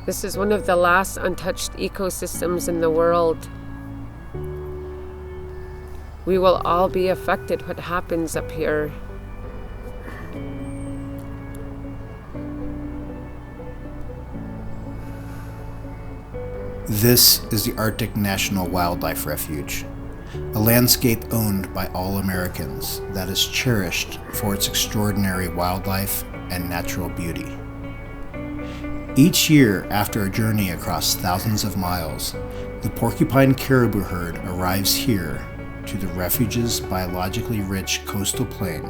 This is one of the last untouched ecosystems in the world. We will all be affected what happens up here. This is the Arctic National Wildlife Refuge, a landscape owned by all Americans that is cherished for its extraordinary wildlife and natural beauty. Each year, after a journey across thousands of miles, the porcupine caribou herd arrives here to the refuge's biologically rich coastal plain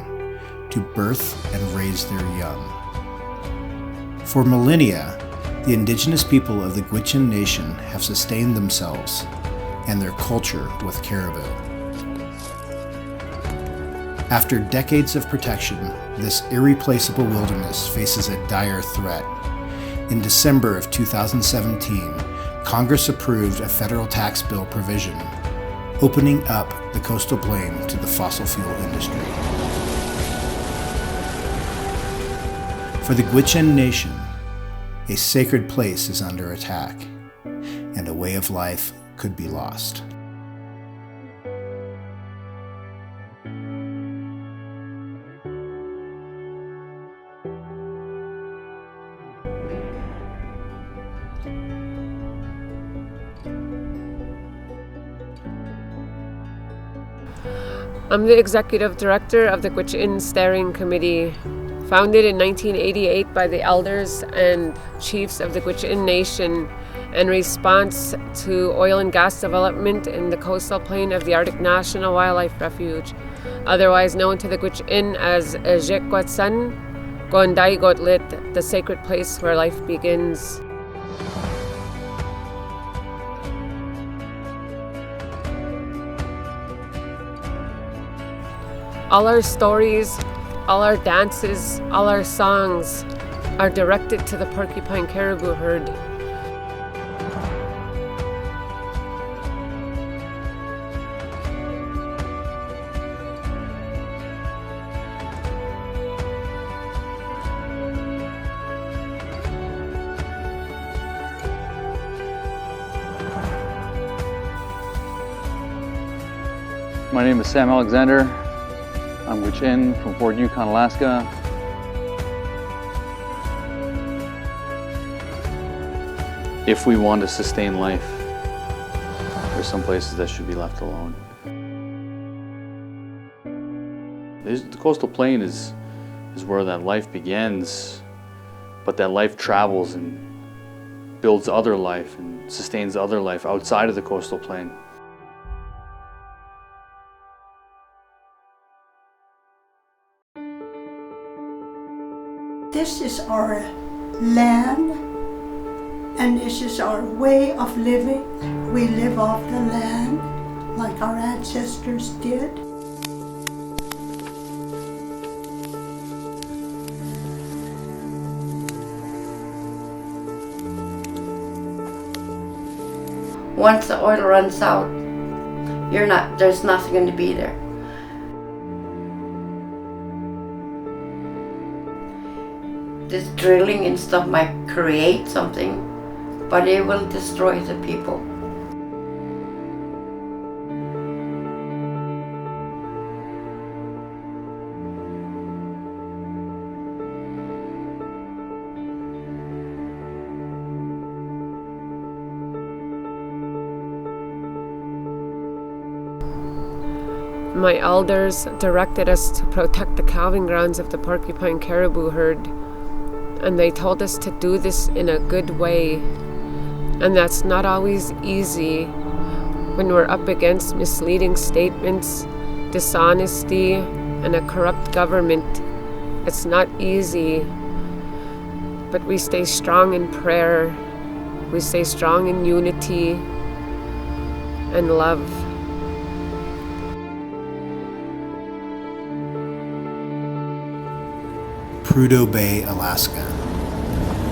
to birth and raise their young. For millennia, the indigenous people of the Gwich'in Nation have sustained themselves and their culture with caribou. After decades of protection, this irreplaceable wilderness faces a dire threat. In December of 2017, Congress approved a federal tax bill provision opening up the coastal plain to the fossil fuel industry. For the Gwich'in Nation, a sacred place is under attack, and a way of life could be lost. I'm the executive director of the Gwich'in Steering Committee, founded in 1988 by the elders and chiefs of the Gwich'in Nation in response to oil and gas development in the coastal plain of the Arctic National Wildlife Refuge, otherwise known to the Gwich'in as Ejekwasan, Gondai Gotlit, the sacred place where life begins. All our stories, all our dances, all our songs are directed to the porcupine caribou herd. My name is Sam Alexander. I'm Gwich'in from Fort Yukon, Alaska. If we want to sustain life, there's some places that should be left alone. The coastal plain is where that life begins, but that life travels and builds other life and sustains other life outside of the coastal plain. This is our land, and this is our way of living. We live off the land like our ancestors did. Once the oil runs out, there's nothing going to be there. This drilling and stuff might create something, but it will destroy the people. My elders directed us to protect the calving grounds of the porcupine caribou herd. And they told us to do this in a good way. And that's not always easy when we're up against misleading statements, dishonesty, and a corrupt government. It's not easy. But we stay strong in prayer. We stay strong in unity and love. Prudhoe Bay, Alaska.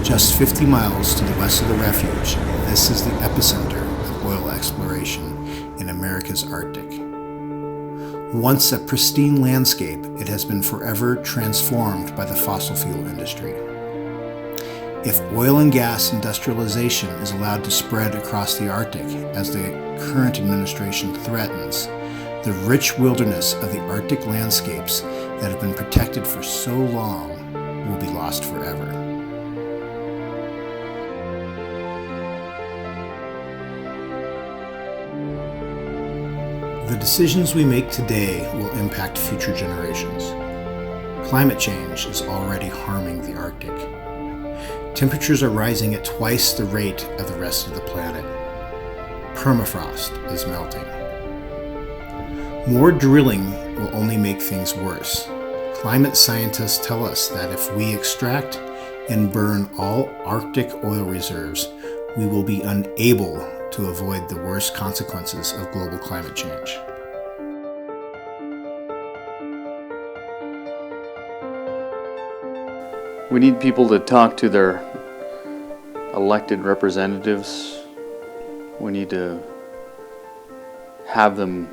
Just 50 miles to the west of the refuge, this is the epicenter of oil exploration in America's Arctic. Once a pristine landscape, it has been forever transformed by the fossil fuel industry. If oil and gas industrialization is allowed to spread across the Arctic, as the current administration threatens, the rich wilderness of the Arctic landscapes that have been protected for so long will be lost forever. The decisions we make today will impact future generations. Climate change is already harming the Arctic. Temperatures are rising at twice the rate of the rest of the planet. Permafrost is melting. More drilling will only make things worse. Climate scientists tell us that if we extract and burn all Arctic oil reserves, we will be unable to avoid the worst consequences of global climate change. We need people to talk to their elected representatives. We need to have them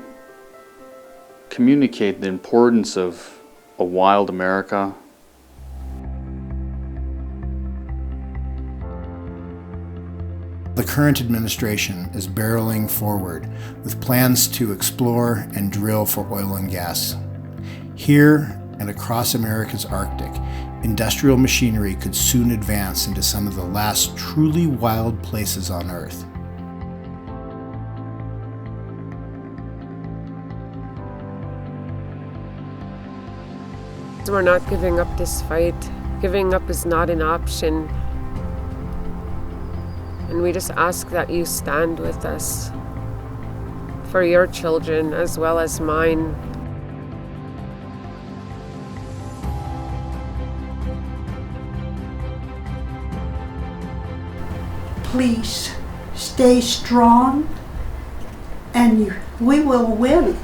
communicate the importance of a wild America. The current administration is barreling forward with plans to explore and drill for oil and gas. Here and across America's Arctic, industrial machinery could soon advance into some of the last truly wild places on Earth. We're not giving up this fight. Giving up is not an option. And we just ask that you stand with us for your children as well as mine. Please stay strong and we will win.